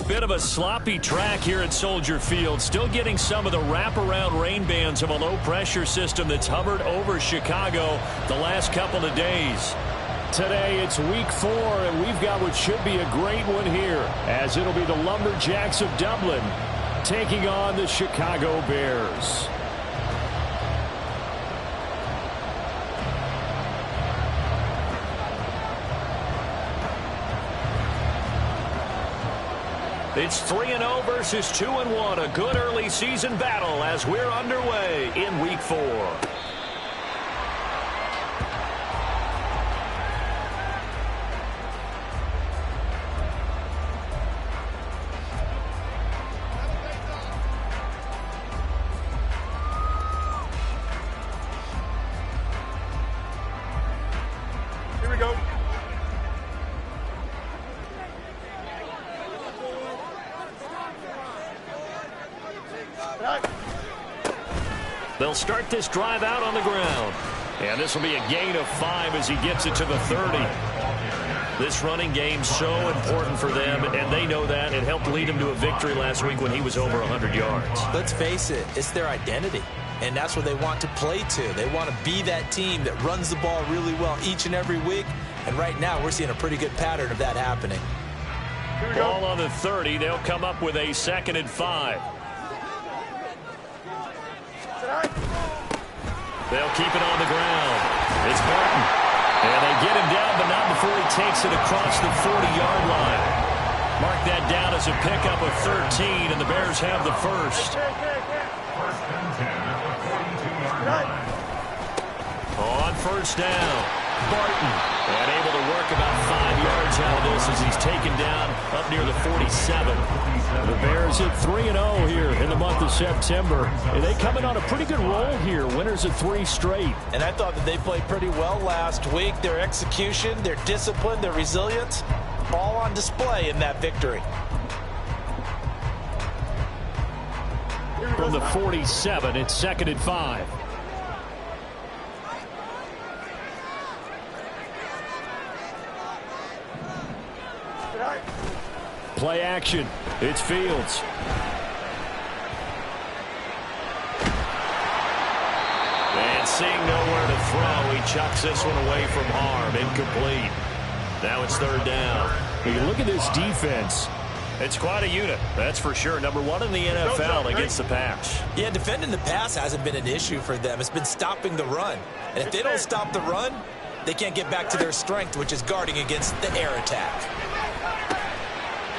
Bit of a sloppy track here at Soldier Field. Still getting some of the wraparound rain bands of a low-pressure system that's hovered over Chicago the last couple of days. Today it's week 4, and we've got what should be a great one here, as it'll be the Lumberjacks of Dublin taking on the Chicago Bears. It's 3-0 versus 2-1. A good early season battle as we're underway in week 4. Here we go. They'll start this drive out on the ground. And this will be a gain of 5 as he gets it to the 30. This running game's so important for them, and they know that. It helped lead him to a victory last week when he was over 100 yards. Let's face it, it's their identity, and that's what they want to play to. They want to be that team that runs the ball really well each and every week, and right now we're seeing a pretty good pattern of that happening. Ball on the 30. They'll come up with a 2nd and 5. They'll keep it on the ground. It's Barton. And they get him down, but not before he takes it across the 40-yard line. Mark that down as a pickup of 13, and the Bears have the first. On first down, Barton. And able to work about 5 yards out of this as he's taken down up near the 47. The Bears at 3-0 here in the month of September. And they come in on a pretty good roll here. Winners of 3 straight. And I thought that they played pretty well last week. Their execution, their discipline, their resilience, all on display in that victory. From the 47, it's 2nd and 5. Play action. It's Fields. And seeing nowhere to throw, he chucks this one away from harm. Incomplete. Now it's 3rd down. When you look at this defense, it's quite a unit, that's for sure. Number 1 in the NFL against the pass. Yeah, defending the pass hasn't been an issue for them. It's been stopping the run. And if they don't stop the run, they can't get back to their strength, which is guarding against the air attack.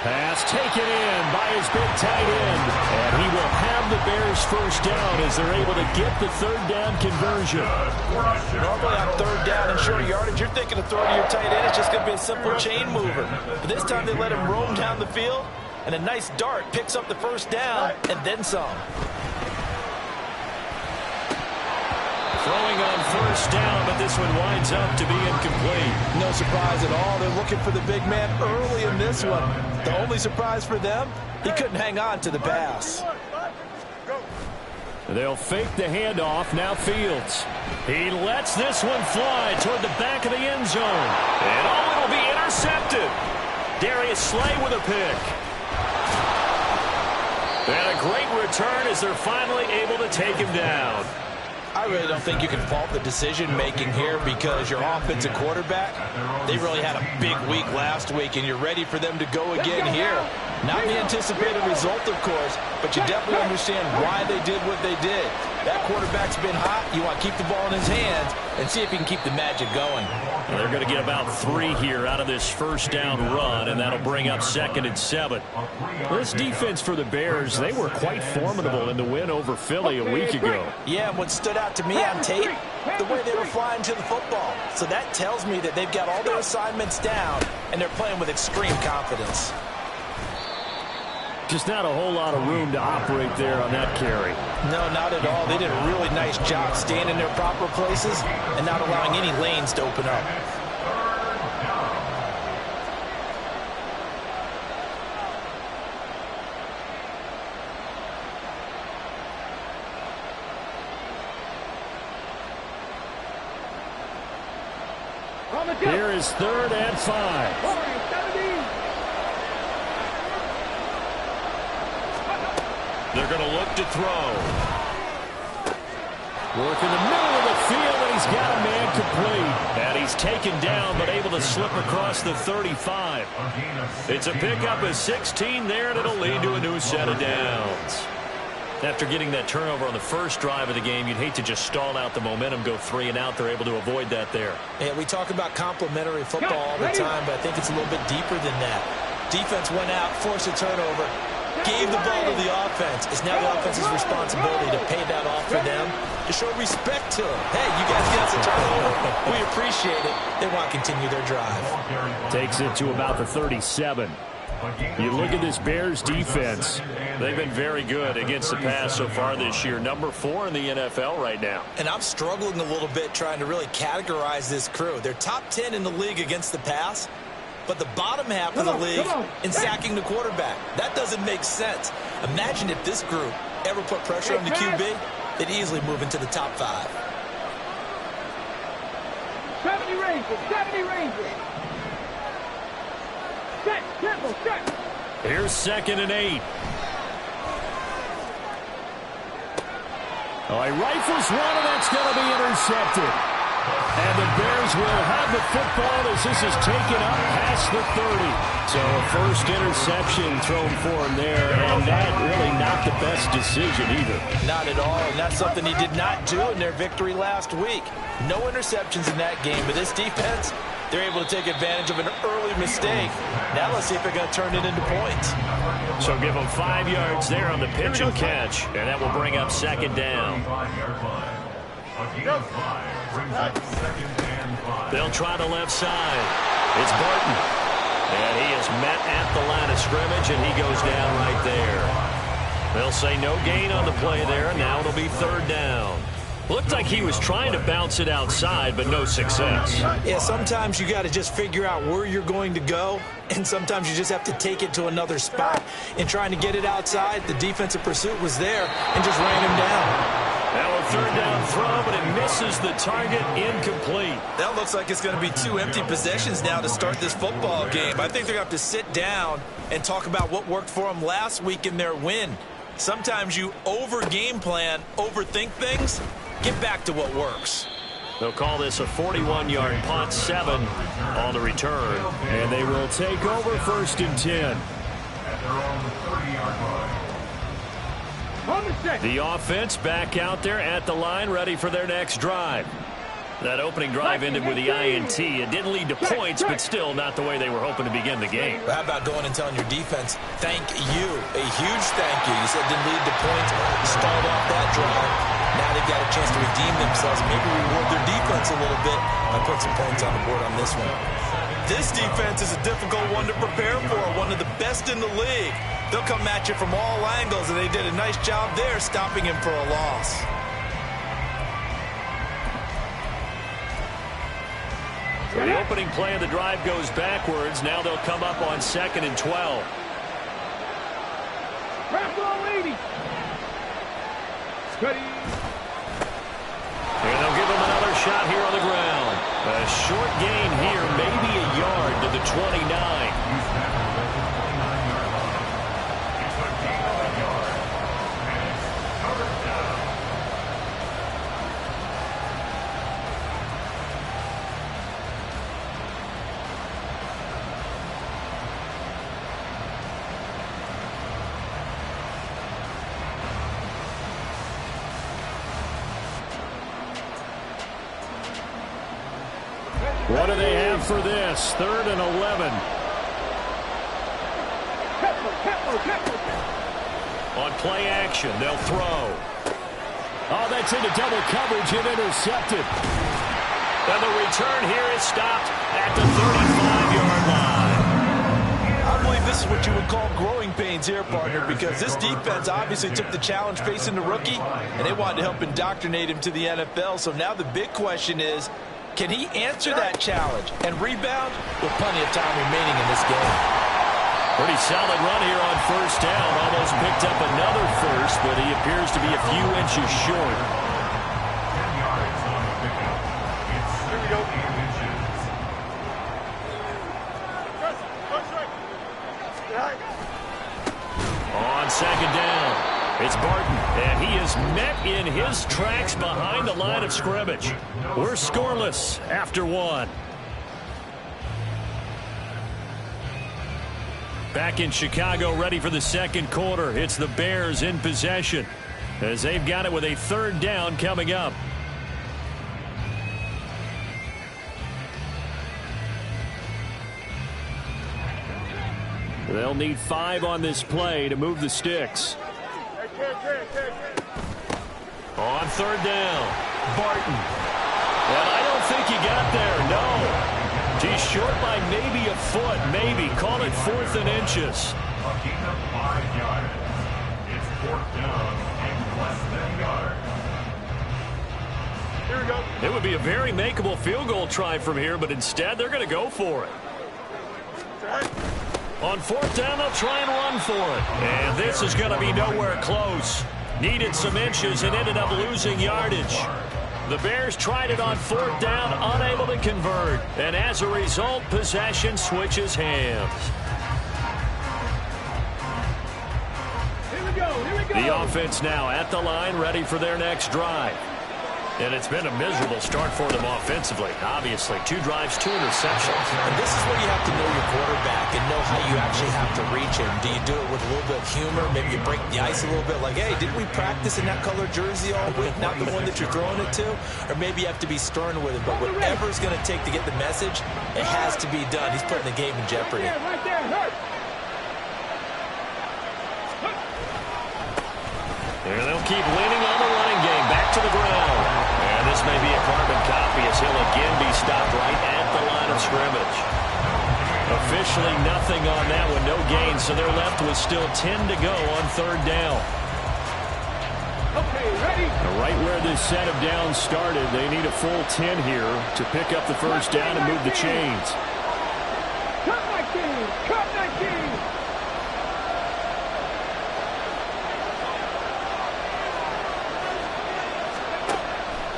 pass taken in by his big tight end. And he will have the Bears first down as they're able to get the 3rd down conversion. Normally on 3rd down and short yardage, you're thinking of throwing to your tight end. It's just going to be a simple chain mover. But this time they let him roam down the field, and a nice dart picks up the first down and then some. Throwing on first down, but this one winds up to be incomplete. No surprise at all. They're looking for the big man early in this one. The only surprise for them, he couldn't hang on to the pass. They'll fake the handoff. Now Fields. He lets this one fly toward the back of the end zone. And oh, it'll be intercepted. Darius Slay with a pick. And a great return as they're finally able to take him down. I really don't think you can fault the decision-making here because your offensive quarterback, they really had a big week last week, and you're ready for them to go again here. Not the anticipated result, of course, but you definitely understand why they did what they did. That quarterback's been hot. You want to keep the ball in his hands and see if he can keep the magic going. Well, they're going to get about 3 here out of this first down run, and that'll bring up 2nd and 7. This defense for the Bears, they were quite formidable in the win over Philly a week ago. Yeah, and what stood out to me on tape, the way they were flying to the football. So that tells me that they've got all their assignments down, and they're playing with extreme confidence. Just not a whole lot of room to operate there on that carry. No, not at all. They did a really nice job staying in their proper places and not allowing any lanes to open up. Here is 3rd and 5. They're going to look to throw. Work in the middle of the field, and he's got a man complete. And he's taken down, but able to slip across the 35. It's a pickup of 16 there, and it'll lead to a new set of downs. After getting that turnover on the first drive of the game, you'd hate to just stall out the momentum, go 3 and out. They're able to avoid that there. Yeah, we talk about complementary football all the time, but I think it's a little bit deeper than that. Defense went out, forced a turnover, gave the ball to the offense. It's now the offense's responsibility to pay that off for them, to show respect to them. Hey, you guys get us a turnover. We appreciate it. They want to continue their drive. Takes it to about the 37. You look at this Bears defense. They've been very good against the pass so far this year. Number 4 in the NFL right now. And I'm struggling a little bit trying to really categorize this crew. They're top 10 in the league against the pass, but the bottom half of the league in sacking the quarterback. That doesn't make sense. Imagine if this group ever put pressure on the QB, they'd easily move into the top 5. 70 Rangers, 70 Rangers. Set, tempo, set. Here's 2nd and 8. Oh, he rifles one, and that's going to be intercepted. And the Bears will have the football as this is taken up past the 30. So a first interception thrown for him there, and that really not the best decision either. Not at all, and that's something he did not do in their victory last week. No interceptions in that game, but this defense, they're able to take advantage of an early mistake. Now let's see if they're going to turn it into points. So give them 5 yards there on the pitch and catch, and that will bring up 2nd down. They'll try the left side. It's Barton. And he is met at the line of scrimmage, and he goes down right there. They'll say no gain on the play there, and now it'll be 3rd down. Looked like he was trying to bounce it outside, but no success. Yeah, sometimes you got to just figure out where you're going to go, and sometimes you just have to take it to another spot. In trying to get it outside, the defensive pursuit was there and just ran him down. Now a 3rd down throw, but it misses the target, incomplete. That looks like it's going to be 2 empty possessions now to start this football game. I think they're going to have to sit down and talk about what worked for them last week in their win. Sometimes you over-game plan, overthink things. Get back to what works. They'll call this a 41-yard punt, 7 on the return. And they will take over 1st and 10. The offense back out there at the line, ready for their next drive. That opening drive ended with the INT. It didn't lead to points, but still not the way they were hoping to begin the game. How about going and telling your defense, thank you, a huge thank you. You said it didn't lead to points, stalled off that drive. Now they've got a chance to redeem themselves, maybe reward their defense a little bit by putting some points on the board on this one. This defense is a difficult one to prepare for, one of the best in the league. They'll come at you from all angles, and they did a nice job there stopping him for a loss. So the opening play of the drive goes backwards. Now they'll come up on 2nd and 12. And they'll give him another shot here on the ground. A short gain here, maybe a yard to the 29. What do they have for this? 3rd and 11. On play action, they'll throw. Oh, that's into double coverage and intercepted. And the return here is stopped at the 35-yard line. I believe this is what you would call growing pains here, partner, because this defense obviously took the challenge facing the rookie, and they wanted to help indoctrinate him to the NFL. So now the big question is, can he answer that challenge and rebound with plenty of time remaining in this game? Pretty solid run here on 1st down. Almost picked up another first, but he appears to be a few inches short. Here we go. On 2nd down. It's Barton, and he is met in his tracks behind the line of scrimmage. We're scoreless after one. Back in Chicago, ready for the second quarter. It's the Bears in possession as they've got it with a third down coming up. They'll need 5 on this play to move the sticks. On third down, Barton. And I don't think he got there, no. He's short by maybe a foot, maybe. Call it 4th and inches. It's 4th down and less than a yard. Here we go. It would be a very makeable field goal try from here, but instead they're going to go for it. On 4th down, they'll try and run for it. And this is going to be nowhere close. Needed some inches and ended up losing yardage. The Bears tried it on 4th down, unable to convert. And as a result, possession switches hands. Here we go. Here we go. The offense now at the line, ready for their next drive. And it's been a miserable start for them offensively. Obviously, 2 drives, 2 interceptions. And this is where you have to know your quarterback and know how you actually have to reach him. Do you do it with a little bit of humor? Maybe you break the ice a little bit like, hey, didn't we practice in that color jersey all week, not the one that you're throwing it to? Or maybe you have to be stern with him. But whatever it's going to take to get the message, it has to be done. He's putting the game in jeopardy. Right there, hurt. And they'll keep leaning on the running game. Back to the ground. And this may be a carbon copy as he'll again be stopped right at the line of scrimmage. Officially nothing on that one. No gain, so they're left with still 10 to go on 3rd down. Okay, ready? Right where this set of downs started, they need a full 10 here to pick up the first down and move the chains. Cut my team. Cut my team.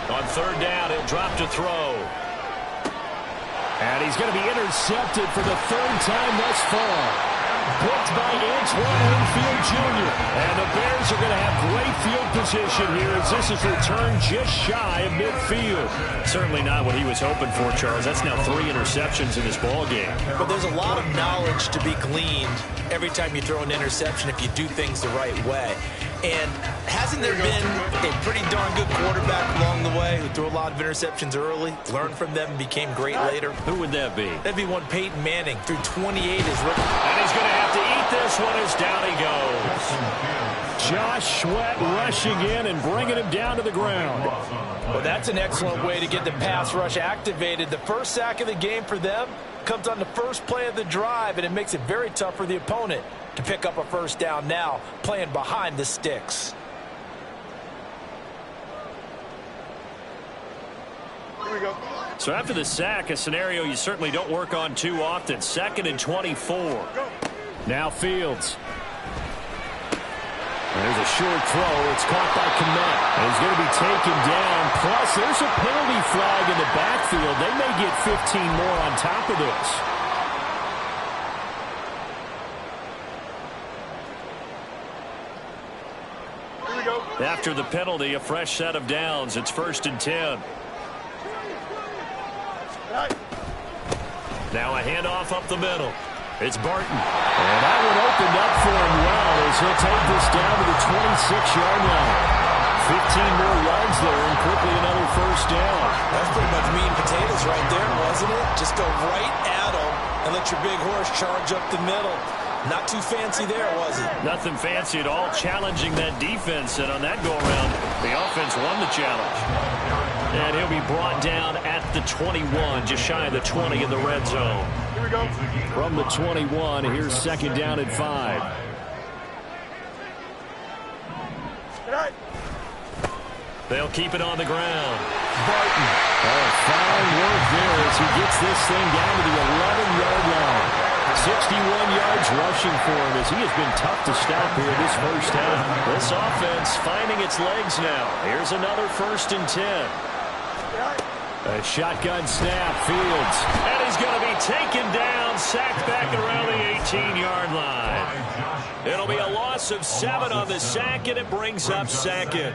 On 3rd down, he'll drop to throw. And he's going to be intercepted for the 3rd time thus far. Picked by Antoine Winfield Jr. And the Bears are going to have great field position here as this is returned just shy of midfield. Certainly not what he was hoping for, Charles. That's now 3 interceptions in this ball game. But there's a lot of knowledge to be gleaned every time you throw an interception if you do things the right way. And hasn't there been a pretty darn good quarterback along the way who threw a lot of interceptions early, learned from them, and became great later? Who would that be? That'd be one Peyton Manning, threw 28 as rookie. And he's going to have to eat this one as down he goes. Josh Sweat rushing in and bringing him down to the ground. Well, that's an excellent way to get the pass rush activated. The first sack of the game for them comes on the first play of the drive, and it makes it very tough for the opponent to pick up a first down now, playing behind the sticks. Here we go. So after the sack, a scenario you certainly don't work on too often. 2nd and 24. Now Fields. There's a short throw. It's caught by Kmet. And he's going to be taken down. Plus, there's a penalty flag in the backfield. They may get 15 more on top of this. Here we go. After the penalty, a fresh set of downs. It's 1st and 10. Now a handoff up the middle. It's Barton. And that one opened up for him well as he'll take this down to the 26-yard line. 15 more yards there and quickly another first down. That's pretty much meat and potatoes right there, wasn't it? Just go right at them and let your big horse charge up the middle. Not too fancy there, was it? Nothing fancy at all, challenging that defense. And on that go-around, the offense won the challenge. And he'll be brought down at the 21, just shy of the 20 in the red zone. Here we go. From the 21, here's 2nd down and 5. Right. They'll keep it on the ground. Barton. Oh, fine work there as he gets this thing down to the 11-yard line. 61 yards rushing for him as he has been tough to stop here this first half. This offense finding its legs now. Here's another 1st and 10. A shotgun snap, Fields. And he's going to be taken down, sacked back around the 18-yard line. It'll be a loss of 7 on the sack, and it brings up second.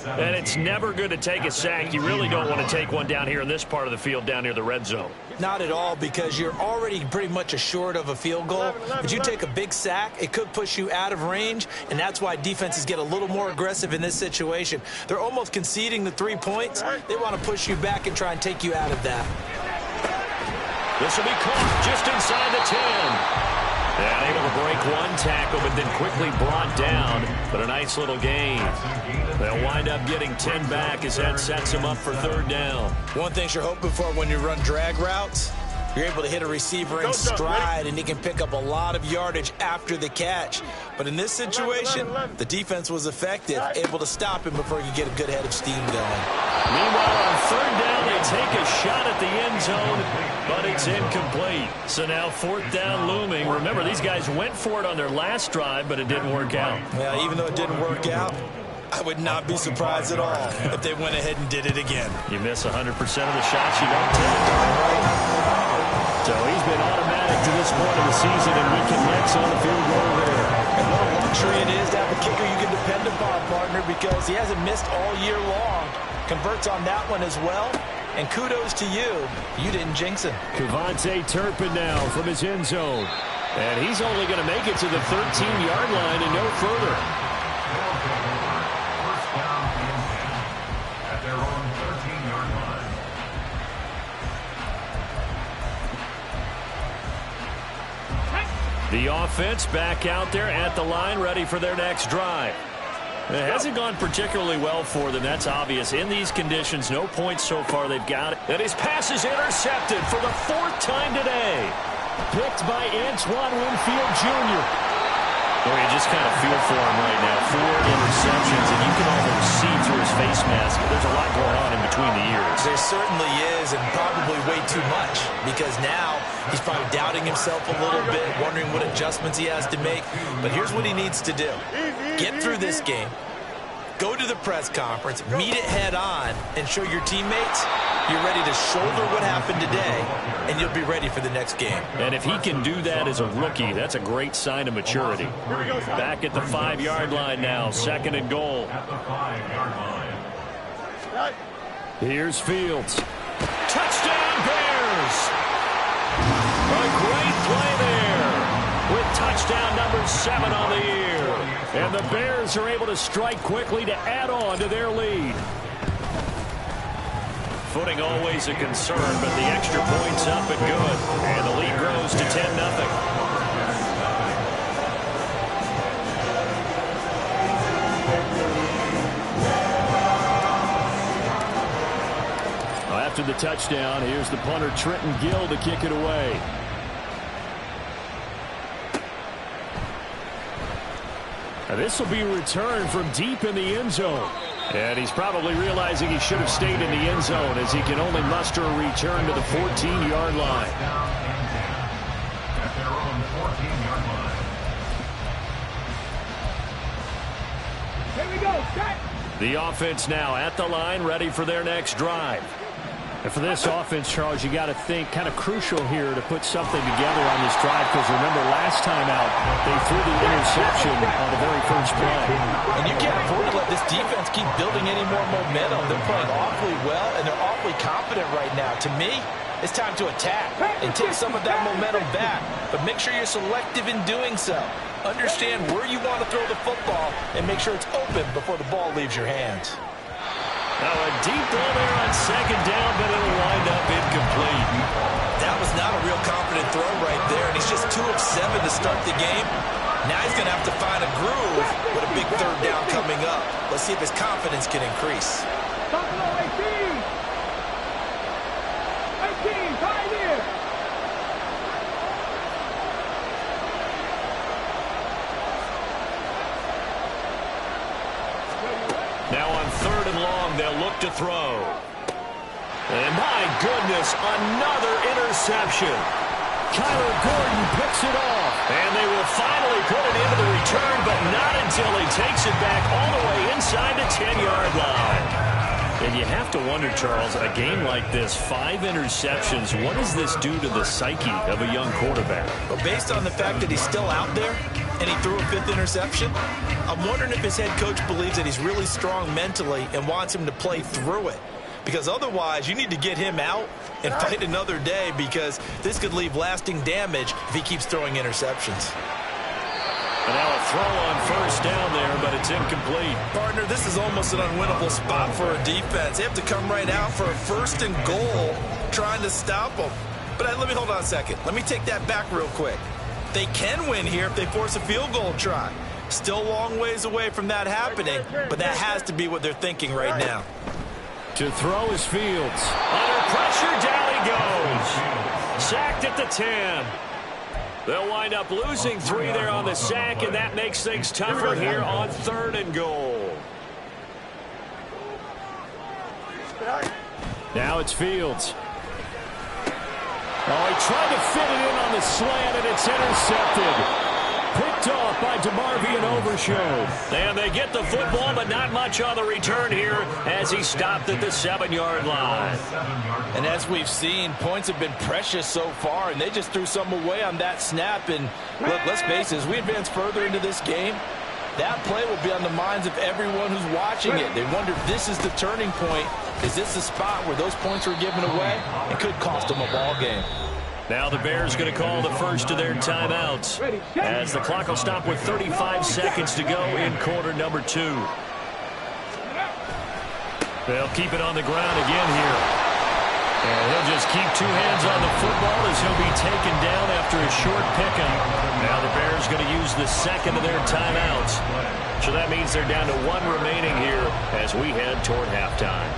And it's never good to take a sack. You really don't want to take one down here in this part of the field, down near the red zone. Not at all, because you're already pretty much assured of a field goal. But you take a big sack, it could push you out of range, and that's why defenses get a little more aggressive in this situation. They're almost conceding the 3 points. They want to push you back and try and take you out of that. This will be caught just inside the 10. And able to break one tackle, but then quickly brought down. But a nice little gain. They'll wind up getting 10 back as that sets them up for 3rd down. One thing you're hoping for when you run drag routes, you're able to hit a receiver in stride, and he can pick up a lot of yardage after the catch. But in this situation, the defense was effective, able to stop him before he could get a good head of steam going. Meanwhile, on 3rd down, they take a shot at the end zone, but it's incomplete. So now 4th down looming. Remember, these guys went for it on their last drive, but it didn't work out. Yeah, even though it didn't work out, I would not be surprised at all if they went ahead and did it again. You miss 100% of the shots you don't take. So he's been automatic to this point of the season, and we can mix on the field goal there. And what a luxury it is to have a kicker you can depend upon, partner, because he hasn't missed all year long. Converts on that one as well. And kudos to you. You didn't jinx him. KaVontae Turpin now from his end zone. And he's only going to make it to the 13-yard line and no further. First down at their own 13-yard line. The offense back out there at the line, ready for their next drive. It hasn't gone particularly well for them. That's obvious. In these conditions, no points so far. They've got it. And his pass is intercepted for the 4th time today. Picked by Antoine Winfield Jr. Oh, you just kind of feel for him right now. 4 interceptions, and you can almost see through his face mask. There's a lot going on in between the ears. There certainly is, and probably way too much, because now he's probably doubting himself a little bit, wondering what adjustments he has to make. But here's what he needs to do. Get through this game, go to the press conference, meet it head on, and show your teammates you're ready to shoulder what happened today, and you'll be ready for the next game. And if he can do that as a rookie, that's a great sign of maturity. Back at the 5-yard line now, 2nd and goal. At the 5-yard line. Here's Fields. Touchdown, Bears! A great play there with touchdown number 7 on the year. And the Bears are able to strike quickly to add on to their lead. Footing always a concern, but the extra point's up and good. And the lead grows to 10-0. After the touchdown, here's the punter Trenton Gill to kick it away. Now this will be a return from deep in the end zone. And he's probably realizing he should have stayed in the end zone, as he can only muster a return to the 14-yard line. At their own 14-yard line. Here we go, set. The offense now at the line, ready for their next drive. And for this offense, Charles, you got to think kind of crucial here to put something together on this drive, because remember last time out they threw the interception on the very first play. And you can't afford to let this defense keep building any more momentum. They're playing awfully well, and they're awfully confident right now. To me, it's time to attack and take some of that momentum back. But make sure you're selective in doing so. Understand where you want to throw the football and make sure it's open before the ball leaves your hands. Now a deep ball there on 2nd down, but it'll wind up incomplete. That was not a real confident throw right there, and he's just 2 of 7 to start the game. Now he's going to have to find a groove with a big 3rd down coming up. Let's see if his confidence can increase. Buffalo 18. 18, 5 here. Now on 3rd and long, they'll look to throw. And my goodness, another interception. Kyler Gordon picks it off. And they will finally put it into the return, but not until he takes it back all the way inside the 10-yard line. And you have to wonder, Charles, a game like this, 5 interceptions, what does this do to the psyche of a young quarterback? But based on the fact that he's still out there, and he threw a 5th interception. I'm wondering if his head coach believes that he's really strong mentally and wants him to play through it. Because otherwise, you need to get him out and fight another day, because this could leave lasting damage if he keeps throwing interceptions. And now a throw on first down there, but it's incomplete. Partner, this is almost an unwinnable spot for a defense. They have to come right out for a 1st and goal trying to stop them. But let me hold on a second. Let me take that back real quick. They can win here if they force a field goal try. Still a long ways away from that happening, but that has to be what they're thinking right now. To throw is Fields. Under pressure, down he goes. Sacked at the 10. They'll wind up losing 3 there on the sack, and that makes things tougher here on 3rd and goal. Now it's Fields. Oh, he tried to fit it in on the slant, and it's intercepted. Picked off by DeMarvion Overshown. And they get the football, but not much on the return here as he stopped at the 7-yard line. And as we've seen, points have been precious so far, and they just threw some away on that snap. And look, let's face it, as we advance further into this game, that play will be on the minds of everyone who's watching it. They wonder if this is the turning point. Is this the spot where those points were given away? It could cost them a ball game. Now the Bears going to call the first of their timeouts as the clock will stop with 35 seconds to go in quarter number 2. They'll keep it on the ground again here. And he'll just keep 2 hands on the football as he'll be taken down after a short pickup. Now the Bears going to use the second of their timeouts. So that means they're down to 1 remaining here as we head toward halftime.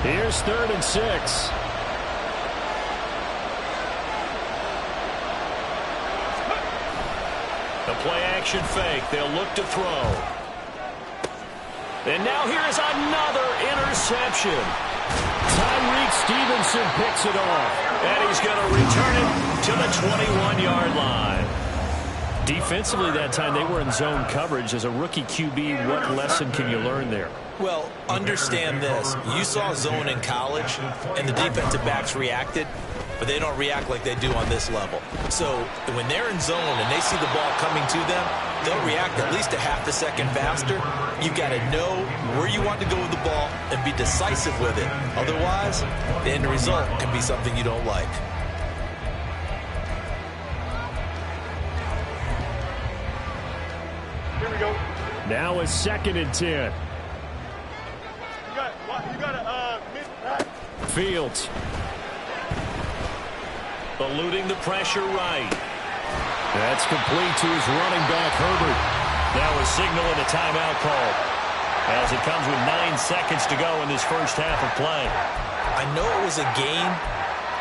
Here's 3rd and 6. The play-action fake. They'll look to throw. And now here is another interception. Tyreek Stevenson picks it off. And he's going to return it to the 21-yard line. Defensively that time, they were in zone coverage. As a rookie QB, what lesson can you learn there? Well, understand this. You saw zone in college, and the defensive backs reacted, but they don't react like they do on this level. So when they're in zone and they see the ball coming to them, they'll react at least a half a second faster. You've got to know where you want to go with the ball and be decisive with it. Otherwise, the end result can be something you don't like. Here we go. Now a 2nd and 10. You got to mid-pack. Fields. Eluding the pressure right. That's complete to his running back, Herbert. That was signaling a timeout call as it comes with 9 seconds to go in this first half of play. I know it was a gain,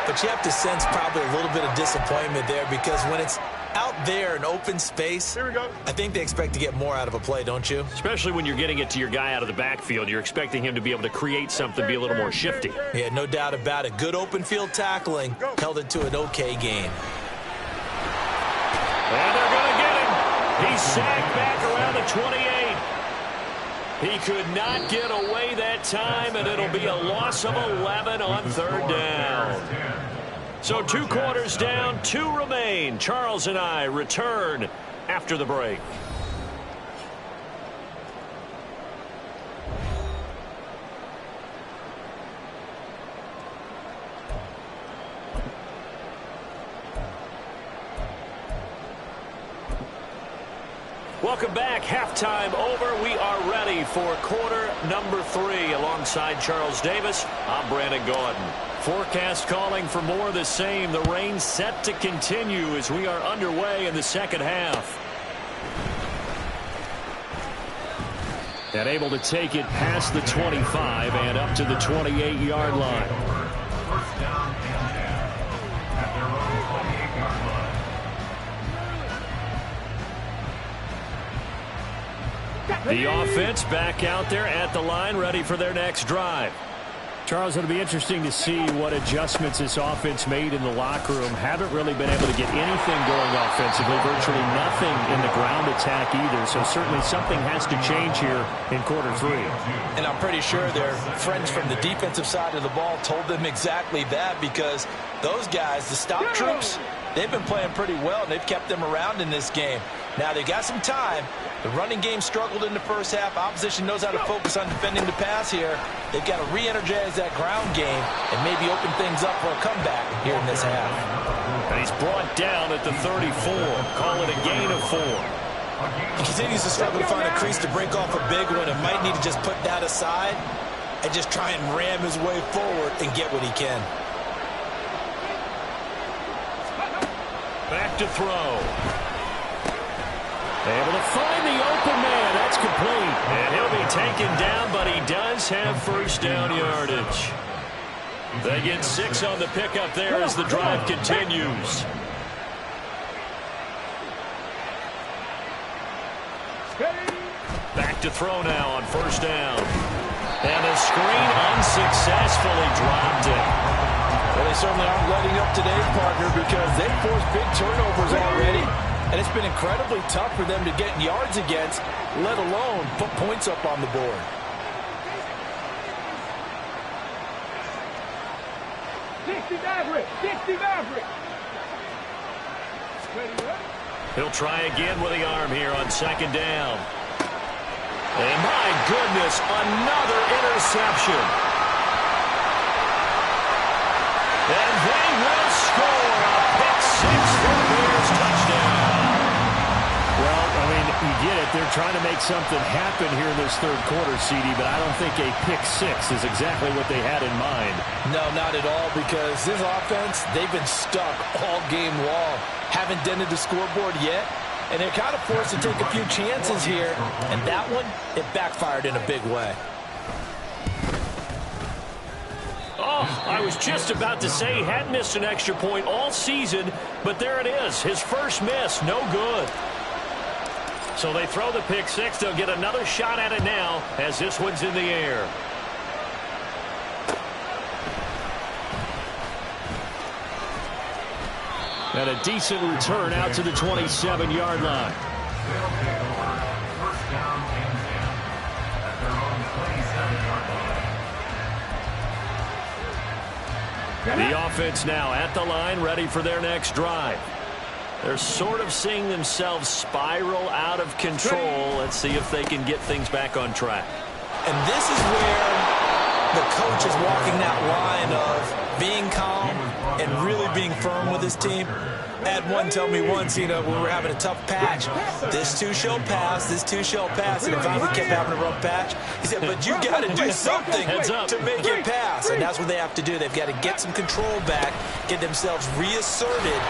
but you have to sense probably a little bit of disappointment there, because when it's out there in open space, Here we go. I think they expect to get more out of a play, don't you? Especially when you're getting it to your guy out of the backfield. You're expecting him to be able to create something, be a little more shifty. Yeah, no doubt about it. Good open field tackling held it to an okay gain. And they're going to get him. He's sacked back around the 28. He could not get away that time, and it'll be a loss of 11 on 3rd down. So 2 quarters down, 2 remain. Charles and I return after the break. Welcome back. Halftime over. We are ready for quarter number 3. Alongside Charles Davis, I'm Brandon Gaudin. Forecast calling for more of the same. The rain set to continue as we are underway in the second half. And able to take it past the 25 and up to the 28-yard line. First down and 10 at their own 28-yard line. The offense back out there at the line, ready for their next drive. Charles, it'll be interesting to see what adjustments this offense made in the locker room. Haven't really been able to get anything going offensively, virtually nothing in the ground attack either. So certainly something has to change here in quarter 3. And I'm pretty sure their friends from the defensive side of the ball told them exactly that, because those guys, the stop troops, they've been playing pretty well, and they've kept them around in this game. Now, they got some time. The running game struggled in the first half. Opposition knows how to focus on defending the pass here. They've got to re-energize that ground game and maybe open things up for a comeback here in this half. And he's brought down at the 34. Call it a gain of 4. He continues to struggle to find a crease to break off a big one and might need to just put that aside and just try and ram his way forward and get what he can. Back to throw. Able to find the open man. That's complete. And he'll be taken down, but he does have first down yardage. They get 6 on the pickup there as the drive continues. Back to throw now on first down. And the screen unsuccessfully dropped it. Well, they certainly aren't letting up today, partner, because they've forced big turnovers already. And it's been incredibly tough for them to get yards against, let alone put points up on the board. He'll try again with the arm here on second down. And my goodness, another interception. And they will score a pick 6 for the Bears touchdown. Well, I mean, you get it. They're trying to make something happen here in this third quarter, CD, but I don't think a pick 6 is exactly what they had in mind. No, not at all, because this offense, they've been stuck all game long. Haven't dented the scoreboard yet, and they're kind of forced to take a few chances here, and that one, it backfired in a big way. Oh, I was just about to say he hadn't missed an extra point all season, but there it is. His first miss, no good. So they throw the pick 6. They'll get another shot at it now as this one's in the air. And a decent return out to the 27-yard line. First down and 10 at their own 27-yard line. The offense now at the line, ready for their next drive. They're sort of seeing themselves spiral out of control. Let's see if they can get things back on track. And this is where the coach is walking that line of being calm and really being firm with his team. I had one tell me once, when we were having a tough patch, this too shall pass, this too shall pass, and finally kept having a rough patch. He said, but you got to do something to make it pass, and that's what they have to do. They've got to get some control back, get themselves reasserted,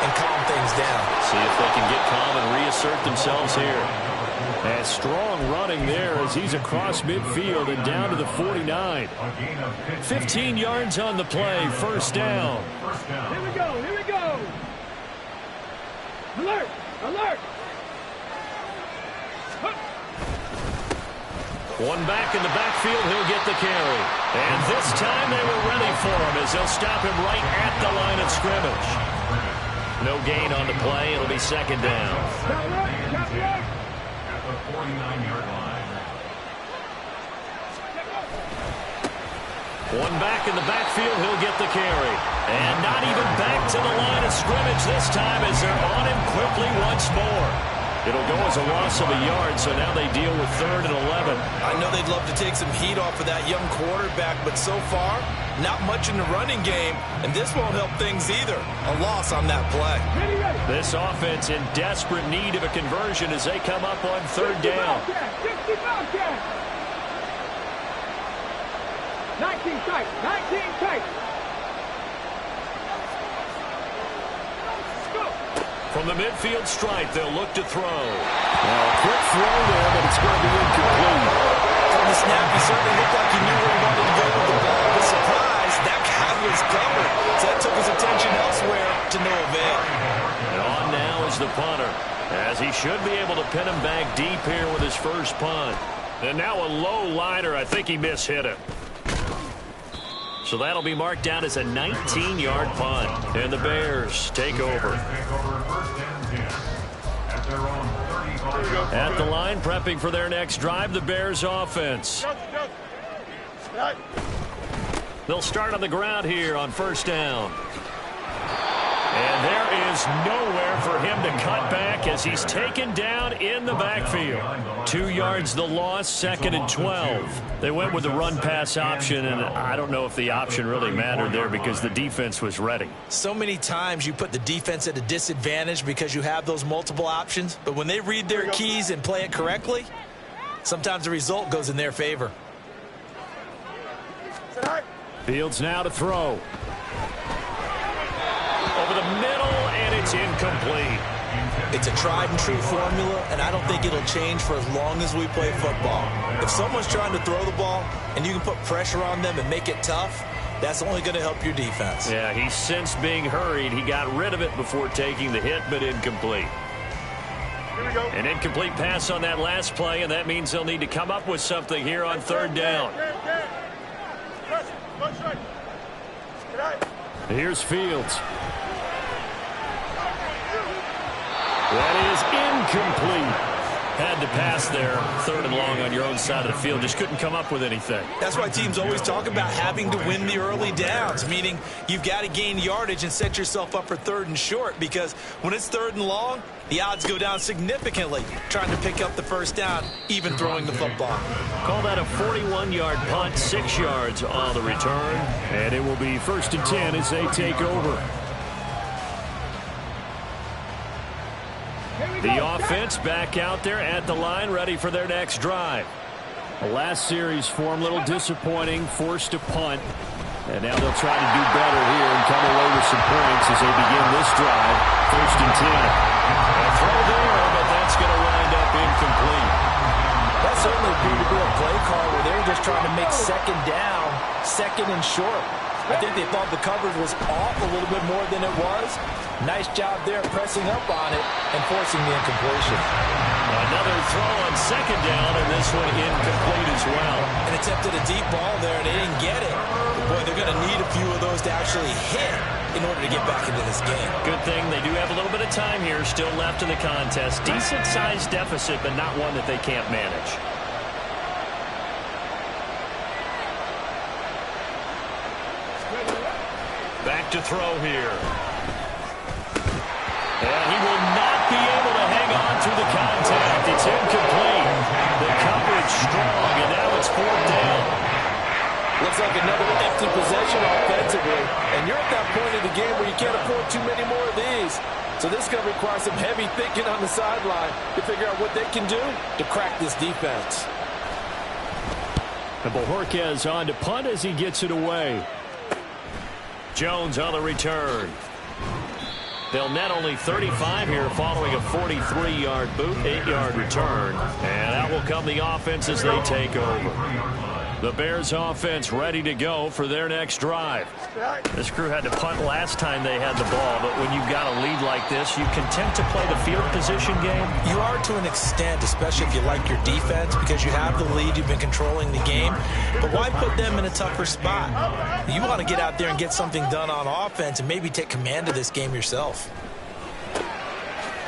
and calm things down. See if they can get calm and reassert themselves here. And strong running there as he's across midfield and down to the 49. 15 yards on the play, first down. Here we go, here we go. Alert, alert. One back in the backfield, he'll get the carry. And this time they were ready for him as they'll stop him right at the line of scrimmage. No gain on the play, it'll be second down. At the 49-yard line. One back in the backfield, he'll get the carry. And not even back to the line of scrimmage this time as they're on him quickly once more. It'll go as a loss of a yard, so now they deal with 3rd and 11. I know they'd love to take some heat off of that young quarterback, but so far, not much in the running game, and this won't help things either. A loss on that play. This offense in desperate need of a conversion as they come up on 3rd down. 19 tight, 19 tight. From the midfield stripe, they'll look to throw. Well, a quick throw there, but it's going to be incomplete. From the snap, he certainly looked like he knew where he wanted to go with the ball. But surprise, that guy was covered. So that took his attention elsewhere to no avail. And on now is the punter, as he should be able to pin him back deep here with his first punt. And now a low liner. I think he mishit it. So that'll be marked down as a 19-yard punt. And the Bears take over. At the line, prepping for their next drive, the Bears offense. They'll start on the ground here on first down. And there is nowhere for him to cut back as he's taken down in the backfield. 2 yards the loss, 2nd and 12. They went with the run-pass option, and I don't know if the option really mattered there because the defense was ready. So many times you put the defense at a disadvantage because you have those multiple options, but when they read their keys and play it correctly, sometimes the result goes in their favor. Fields now to throw. Over the middle, and it's incomplete. It's a tried-and-true formula, and I don't think it'll change for as long as we play football. If someone's trying to throw the ball and you can put pressure on them and make it tough, that's only going to help your defense. Yeah, he sensed being hurried. He got rid of it before taking the hit, but incomplete. Here we go. An incomplete pass on that last play, and that means they'll need to come up with something here on 3rd down. Here's Fields. That is incomplete. Had to pass there, 3rd and long on your own side of the field. Just couldn't come up with anything. That's why teams always talk about having to win the early downs, meaning you've got to gain yardage and set yourself up for 3rd and short, because when it's 3rd and long, the odds go down significantly trying to pick up the 1st down, even throwing the football. Call that a 41-yard punt, 6 yards on the return. And it will be 1st and 10 as they take over. The offense back out there at the line, ready for their next drive. The last series form a little disappointing, forced to punt. And now they'll try to do better here and come away with some points as they begin this drive. 1st and 10. A throw there, but that's going to wind up incomplete. That certainly appeared to be a play call where they were just trying to make 2nd down, 2nd and short. I think they thought the coverage was off a little bit more than it was. Nice job there pressing up on it and forcing the incompletion. Another throw on 2nd down, and this one incomplete as well. And attempted a deep ball there, and they didn't get it. Boy, they're going to need a few of those to actually hit in order to get back into this game. Good thing they do have a little bit of time here still left in the contest. Decent-sized deficit, but not one that they can't manage. Back to throw here. And he will not be able to hang on through the contact. It's incomplete. The coverage strong, and now it's 4th down. Looks like another empty possession offensively. And you're at that point in the game where you can't afford too many more of these. So this is going to require some heavy thinking on the sideline to figure out what they can do to crack this defense. And Bojorquez on to punt as he gets it away. Jones on the return. They'll net only 35 here following a 43-yard boot, 8-yard return. And out will come the offense as they take over. The Bears offense ready to go for their next drive. This crew had to punt last time they had the ball, but when you've got a lead like this, you content to play the field position game? You are to an extent, especially if you like your defense, because you have the lead, you've been controlling the game. But why put them in a tougher spot? You want to get out there and get something done on offense and maybe take command of this game yourself.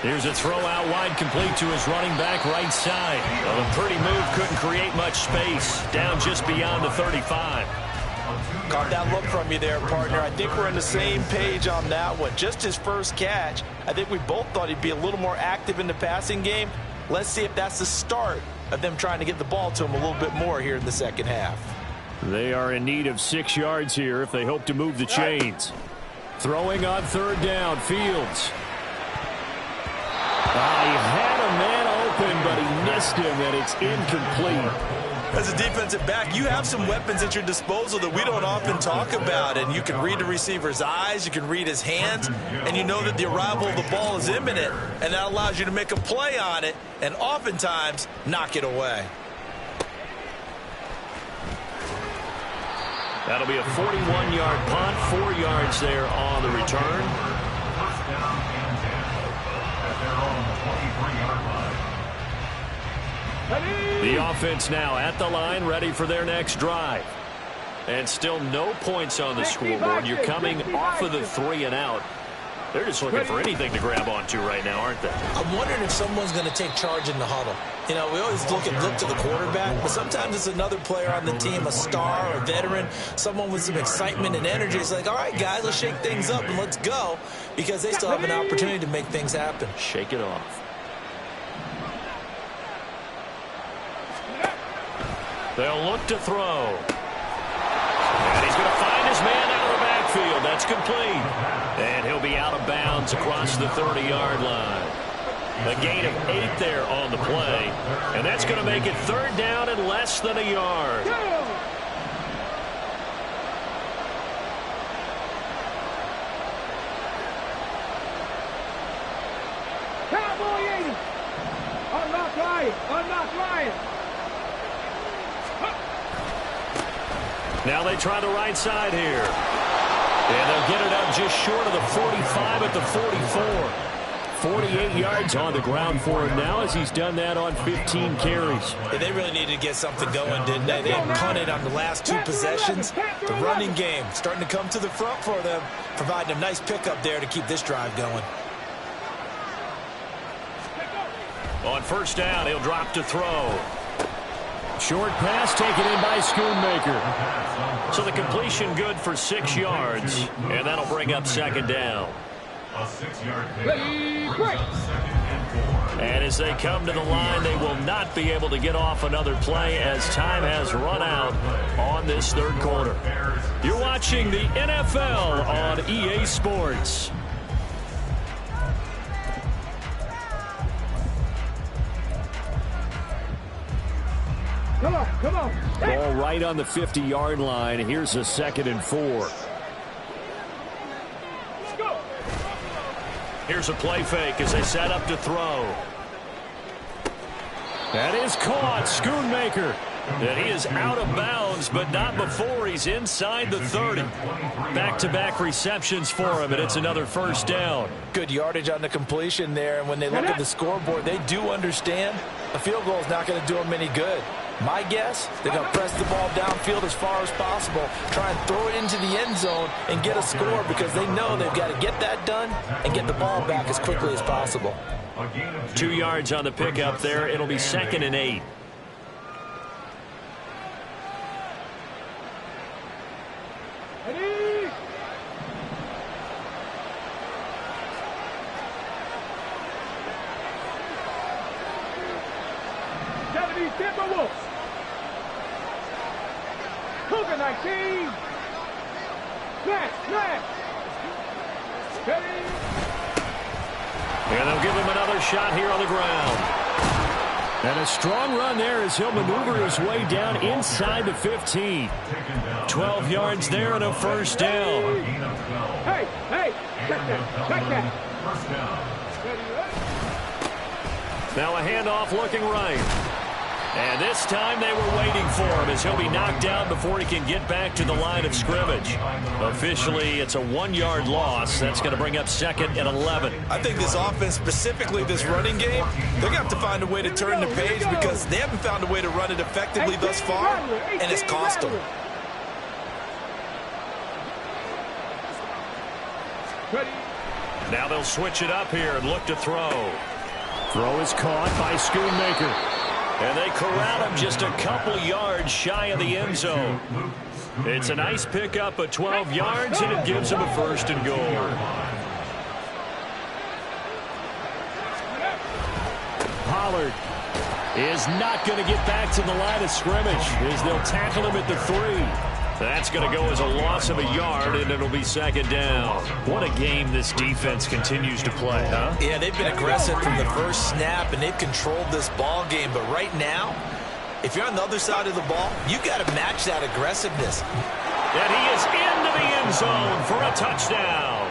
Here's a throw out wide, complete to his running back right side. Well, a pretty move, couldn't create much space. Down just beyond the 35. Caught that look from you there, partner. I think we're on the same page on that one. Just his first catch. I think we both thought he'd be a little more active in the passing game. Let's see if that's the start of them trying to get the ball to him a little bit more here in the second half. They are in need of 6 yards here if they hope to move the chains. Throwing on 3rd down, Fields. He had a man open, but he missed him, and it's incomplete. As a defensive back, you have some weapons at your disposal that we don't often talk about, and you can read the receiver's eyes, you can read his hands, and you know that the arrival of the ball is imminent, and that allows you to make a play on it and oftentimes knock it away. That'll be a 41-yard punt, 4 yards there on the return. First down and 10 at their own 23-yard line. The offense now at the line, ready for their next drive. And still no points on the scoreboard. You're coming off of the 3 and out. They're just looking for anything to grab onto right now, aren't they? I'm wondering if someone's going to take charge in the huddle. You know, we always look to the quarterback, but sometimes it's another player on the team, a star, a veteran, someone with some excitement and energy. It's like, all right, guys, let's shake things up and let's go, because they still have an opportunity to make things happen. Shake it off. They'll look to throw. And he's going to find his man out of the backfield. That's complete. And he'll be out of bounds across the 30-yard line. A gain of 8 there on the play. And that's going to make it 3rd down and less than a yard. Cowboy 80. Unlock Ryan. Unlock Ryan. Now they try the right side here. And they'll get it up just short of the 45 at the 44. 48 yards on the ground for him now, as he's done that on 15 carries. Yeah, they really needed to get something going, didn't they? They had punted on the last 2 possessions. The running game starting to come to the front for them, providing a nice pickup there to keep this drive going. On 1st down, he'll drop to throw. Short pass taken in by Schoonmaker. So the completion good for 6 yards, and that'll bring up 2nd down. A 6-yard Ready, quick. And as they come to the line, they will not be able to get off another play as time has run out on this 3rd quarter. You're watching the NFL on EA Sports. Come on, come on. Hey. Ball right on the 50-yard line. Here's a 2nd and 4. Let's go. Here's a play fake as they set up to throw. That is caught. Schoonmaker. And he is out of bounds, but not before he's inside the 30. Back-to-back receptions for him, and it's another 1st down. Good yardage on the completion there, and when they look at the scoreboard, they do understand a field goal is not going to do them any good. My guess, they're going to press the ball downfield as far as possible, try and throw it into the end zone and get a score, because they know they've got to get that done and get the ball back as quickly as possible. 2 yards on the pickup there. It'll be 2nd and 8. Ready. Timberwolves. Cougar 19. Flash. Ready. And they'll give him another shot here on the ground. And a strong run there as he'll maneuver his way down inside the 15. 12 yards there and a 1st down. Hey, check that. First down. Now a handoff looking right. And this time they were waiting for him as he'll be knocked down before he can get back to the line of scrimmage. Officially, it's a 1-yard loss. That's going to bring up 2nd and 11. I think this offense, specifically this running game, they're going to have to find a way to turn the page, because they haven't found a way to run it effectively thus far, and it's cost them. Now they'll switch it up here and look to throw. Throw is caught by Schoonmaker. And they corral him just a couple yards shy of the end zone. It's a nice pickup of 12 yards, and it gives him a 1st and goal. Pollard is not going to get back to the line of scrimmage as they'll tackle him at the 3. That's going to go as a loss of a yard, and it'll be 2nd down. What a game this defense continues to play, huh? Yeah, they've been aggressive from the first snap, and they've controlled this ball game. But right now, if you're on the other side of the ball, you got to match that aggressiveness. And he is into the end zone for a touchdown.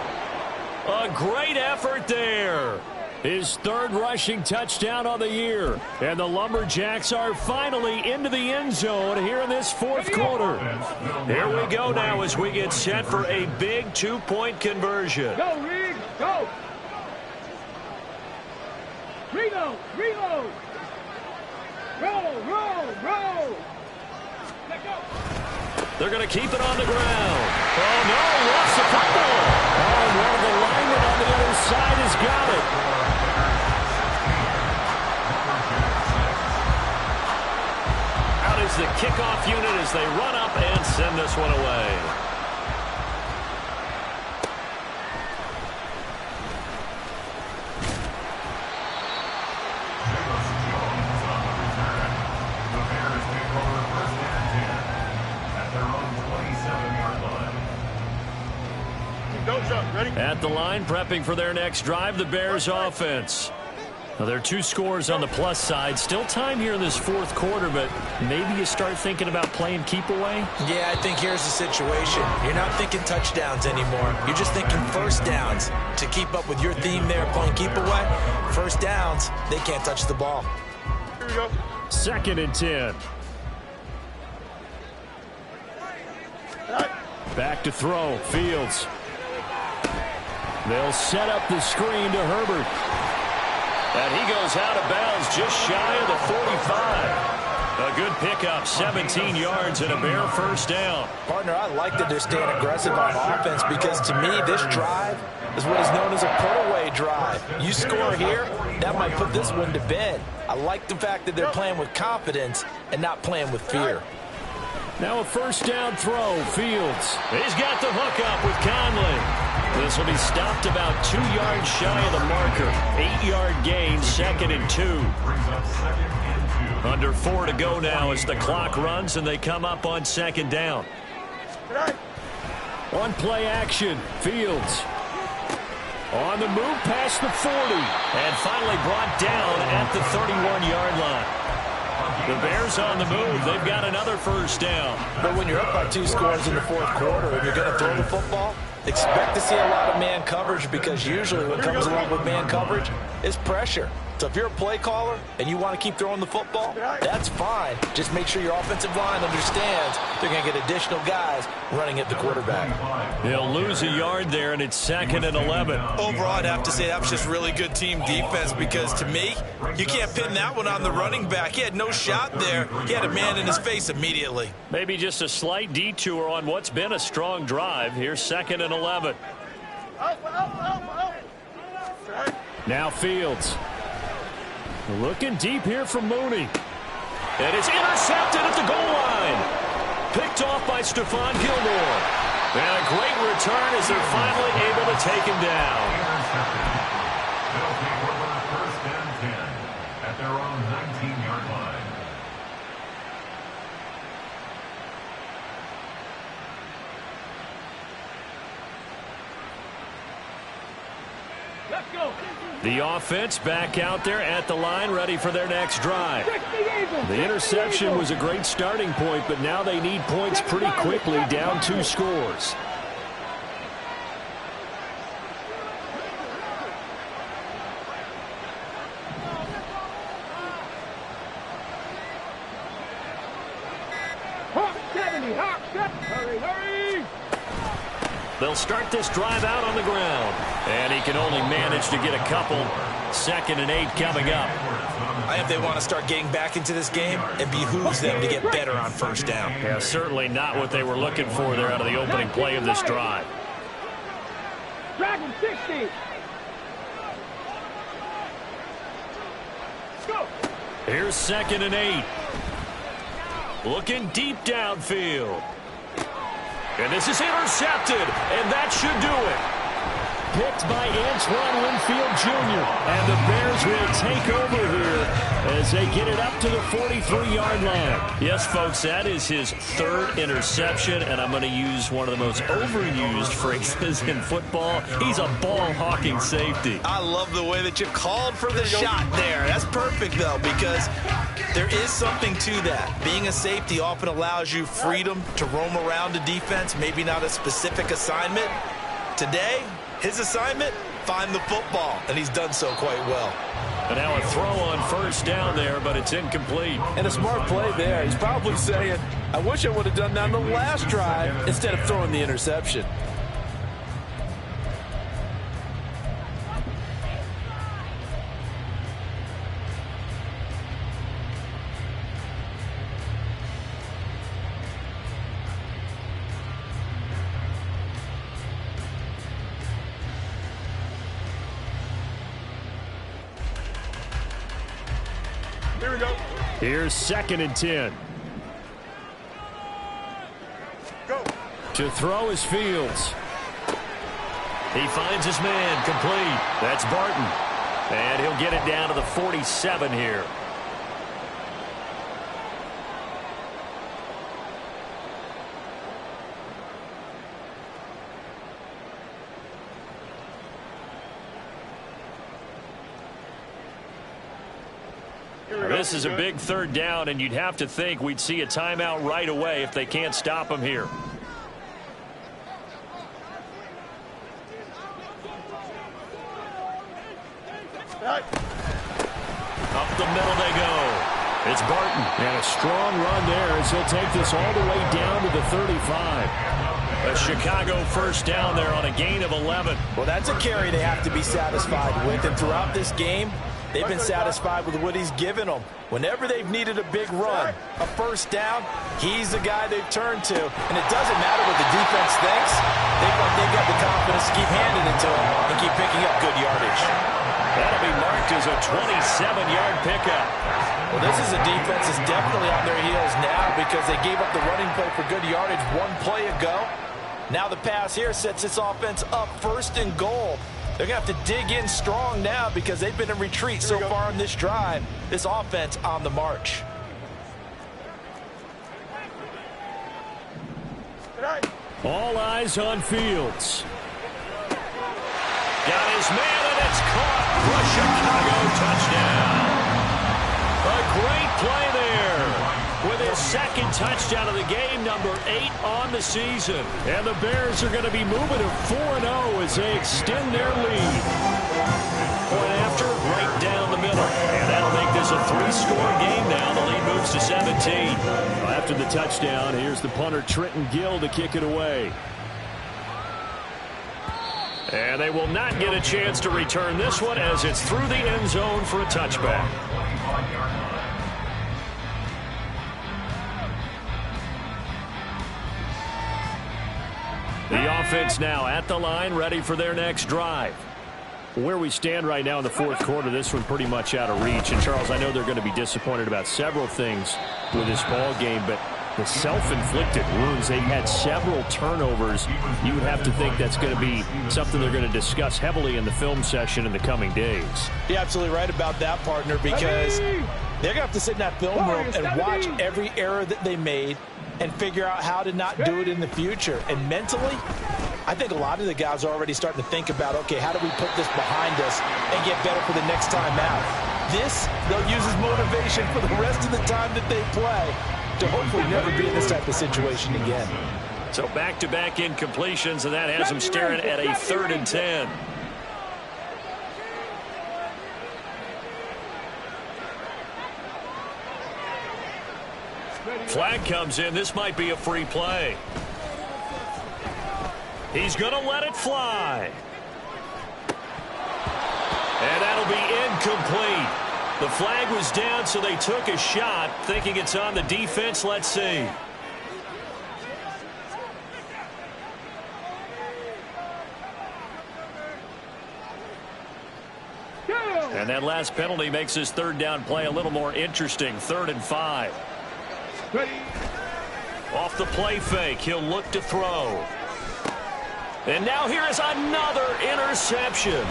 A great effort there. His 3rd rushing touchdown on the year. And the Lumberjacks are finally into the end zone here in this 4th quarter. Here we go now as we get set for a big 2-point conversion. Go, Riggs, go. Reload. Roll. Let go. They're going to keep it on the ground. Oh, no, lost the football. Oh, one of the linemen on the other side has got it. Out is the kickoff unit as they run up and send this one away. At the line, prepping for their next drive, the Bears offense. Now, there are 2 scores on the plus side. Still time here in this fourth quarter, but maybe you start thinking about playing keep away? Yeah, I think here's the situation. You're not thinking touchdowns anymore. You're just thinking first downs. To keep up with your theme there, playing keep away, first downs, they can't touch the ball. Here we go. 2nd and 10. Back to throw. Fields. They'll set up the screen to Herbert. And he goes out of bounds just shy of the 45. A good pickup, 17 yards and a Bear first down. Partner, I like that they're staying aggressive on offense because to me, this drive is what is known as a put-away drive. You score here, that might put this one to bed. I like the fact that they're playing with confidence and not playing with fear. Now a first down throw. Fields. He's got the hook up with Conley. This will be stopped about 2 yards shy of the marker. 8-yard gain, 2nd and 2. Under 4 to go now as the clock runs and they come up on 2nd down. On play action. Fields. On the move past the 40. And finally brought down at the 31-yard line. The Bears on the move. They've got another first down. But when you're up by 2 scores in the fourth quarter and you're going to throw the football, expect to see a lot of man coverage because usually what comes along with man coverage is pressure. So if you're a play caller and you want to keep throwing the football, that's fine. Just make sure your offensive line understands they're going to get additional guys running at the quarterback. They'll lose a yard there, and it's 2nd and 11. Overall, I'd have to say that was just really good team defense because, to me, you can't pin that one on the running back. He had no shot there. He had a man in his face immediately. Maybe just a slight detour on what's been a strong drive. Here's 2nd and 11. Now Fields. Looking deep here from Mooney. And it's intercepted at the goal line. Picked off by Stephon Gilmore. And a great return as they're finally able to take him down. They'll take over 1st and 10 at their own 19-yard line. Let's go. The offense back out there at the line, ready for their next drive. The interception was a great starting point, but now they need points pretty quickly, down 2 scores. Hurry, hurry! They'll start this drive out on the ground. And he can only manage to get a couple. 2nd and 8 coming up. I think they want to start getting back into this game, it behooves them to get better on first down. Yeah, certainly not what they were looking for there out of the opening play of this drive. Dragon 60. Go. Here's 2nd and 8. Looking deep downfield. And this is intercepted, and that should do it. Picked by Antoine Winfield Jr. And the Bears will take over here as they get it up to the 43-yard line. Yes, folks, that is his 3rd interception, and I'm going to use one of the most overused phrases in football. He's a ball-hawking safety. I love the way that you called for the shot there. That's perfect, though, because there is something to that. Being a safety often allows you freedom to roam around the defense, maybe not a specific assignment. Today, his assignment, find the football, and he's done so quite well. And now a throw on first down there, but it's incomplete. And a smart play there. He's probably saying, I wish I would have done that on the last drive instead of throwing the interception. Here we go. Here's 2nd and 10. Go. To throw is Fields. He finds his man complete. That's Barton. And he'll get it down to the 47 here. This is a big 3rd down, and you'd have to think we'd see a timeout right away if they can't stop him here. Up the middle they go. It's Barton. And a strong run there as he'll take this all the way down to the 35. A Chicago 1st down there on a gain of 11. Well, that's a carry they have to be satisfied with. And throughout this game, they've been satisfied with what he's given them. Whenever they've needed a big run, a 1st down, he's the guy they've turned to. And it doesn't matter what the defense thinks. They've got the confidence to keep handing it to him and keep picking up good yardage. That'll be marked as a 27-yard pickup. Well, this is a defense that's definitely on their heels now because they gave up the running play for good yardage 1 play ago. Now the pass here sets this offense up 1st and goal. They're going to have to dig in strong now because they've been in retreat so far in this drive. This offense on the march. All eyes on Fields. Got his man, and it's caught for a Chicago touchdown. A great play there with his 2nd touchdown of the game, number 8 on the season. And the Bears are going to be moving to 4-0 as they extend their lead. Point after, right down the middle. And that'll make this a 3-score game now. The lead moves to 17. After the touchdown, here's the punter Trenton Gill to kick it away. And they will not get a chance to return this one as it's through the end zone for a touchback. The offense now at the line, ready for their next drive. Where we stand right now in the 4th quarter, this one pretty much out of reach. And, Charles, I know they're going to be disappointed about several things with this ball game, but the self-inflicted wounds, they've had several turnovers. You would have to think that's going to be something they're going to discuss heavily in the film session in the coming days. You're absolutely right about that, partner, because they're going to have to sit in that film room and watch every error that they made and figure out how to not do it in the future. And mentally, I think a lot of the guys are already starting to think about, okay, how do we put this behind us and get better for the next time out? This, they'll use as motivation for the rest of the time that they play to hopefully never be in this type of situation again. So back-to-back incompletions, and that has them staring at a 3rd and 10. Flag comes in. This might be a free play. He's going to let it fly. And that'll be incomplete. The flag was down, so they took a shot, thinking it's on the defense. Let's see. And that last penalty makes this 3rd down play a little more interesting. 3rd and 5. Off the play fake, he'll look to throw. And now here is another interception.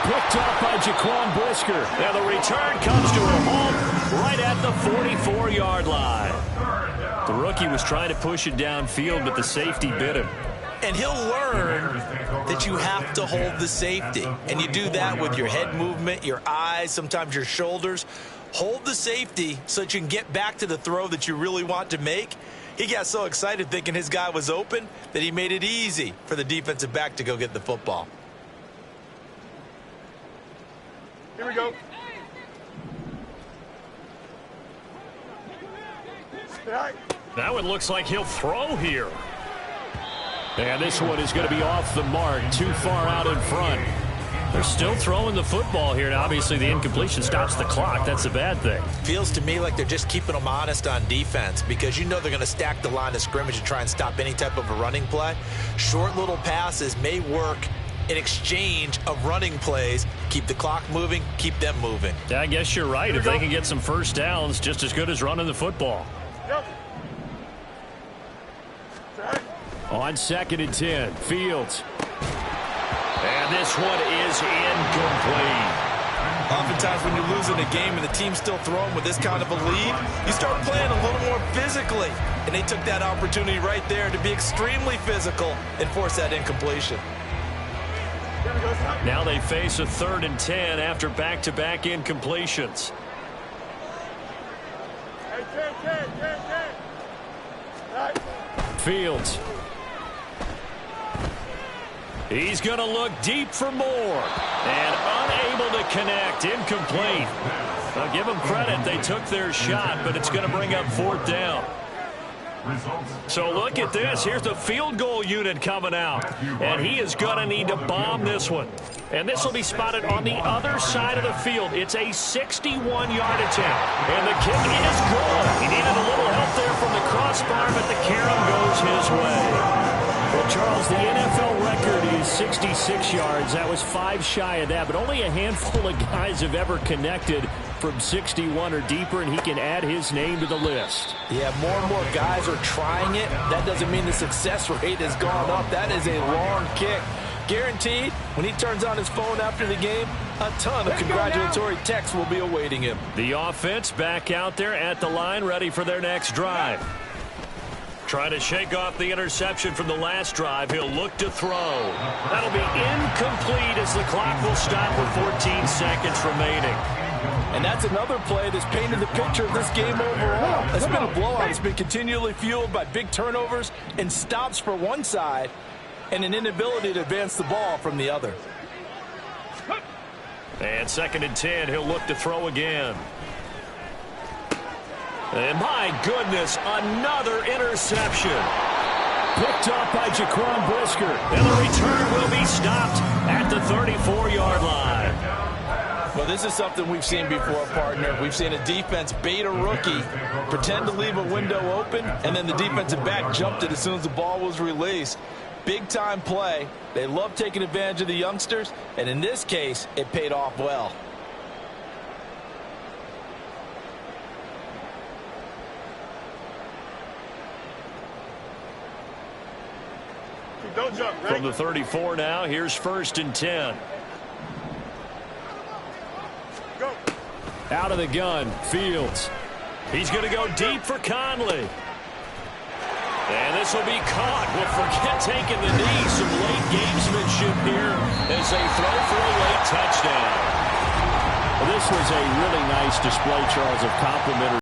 Picked up by Jaquan Brisker. Now the return comes to a halt right at the 44-yard line. The rookie was trying to push it downfield, but the safety bit him. And he'll learn that you have to hold the safety. And you do that with your head movement, your eyes, sometimes your shoulders. Hold the safety so that you can get back to the throw that you really want to make. He got so excited thinking his guy was open that he made it easy for the defensive back to go get the football. Here we go. That one looks like he'll throw here. And this one is going to be off the mark, too far out in front. They're still throwing the football here. Now, obviously, the incompletion stops the clock. That's a bad thing. Feels to me like they're just keeping them honest on defense because you know they're going to stack the line of scrimmage and try and stop any type of a running play. Short little passes may work an exchange of running plays. Keep the clock moving, keep them moving. Yeah, I guess you're right. If they can get some first downs, just as good as running the football. On 2nd and 10, Fields. And this one is incomplete. Oftentimes when you're losing a game and the team's still throwing with this kind of a lead, you start playing a little more physically. And they took that opportunity right there to be extremely physical and force that incompletion. Now they face a 3rd and 10 after back-to-back incompletions. Fields. He's going to look deep for more. And unable to connect. Incomplete. I'll give them credit. They took their shot, but it's going to bring up 4th down. So look at this. Here's the field goal unit coming out. And he is going to need to bomb this one. And this will be spotted on the other side of the field. It's a 61-yard attempt. And the kick is good. He needed a little help there from the crossbar, but the carom goes his way. Well, Charles, the NFL record is 66 yards. That was 5 shy of that, but only a handful of guys have ever connected from 61 or deeper, and he can add his name to the list. Yeah, more and more guys are trying it. That doesn't mean the success rate has gone up. That is a long kick. Guaranteed, when he turns on his phone after the game, a ton of congratulatory texts will be awaiting him. The offense back out there at the line, ready for their next drive. Trying to shake off the interception from the last drive. He'll look to throw. That'll be incomplete as the clock will stop with 14 seconds remaining. And that's another play that's painted the picture of this game overall. It's been a blowout. It's been continually fueled by big turnovers and stops for one side and an inability to advance the ball from the other. And 2nd and 10, he'll look to throw again. And my goodness, another interception. Picked up by Jaquan Brisker. And the return will be stopped at the 34-yard line. Well, this is something we've seen before, partner. We've seen a defense bait a rookie, pretend to leave a window open, and then the defensive back jumped it as soon as the ball was released. Big-time play. They love taking advantage of the youngsters, and in this case, it paid off well. Don't jump. Ready? From the 34 now, here's 1st and 10. Go. Out of the gun, Fields. He's going to go deep for Conley. And this will be caught. We'll forget taking the knee. Some late gamesmanship here as they throw for a late touchdown. Well, this was a really nice display, Charles, of complimentary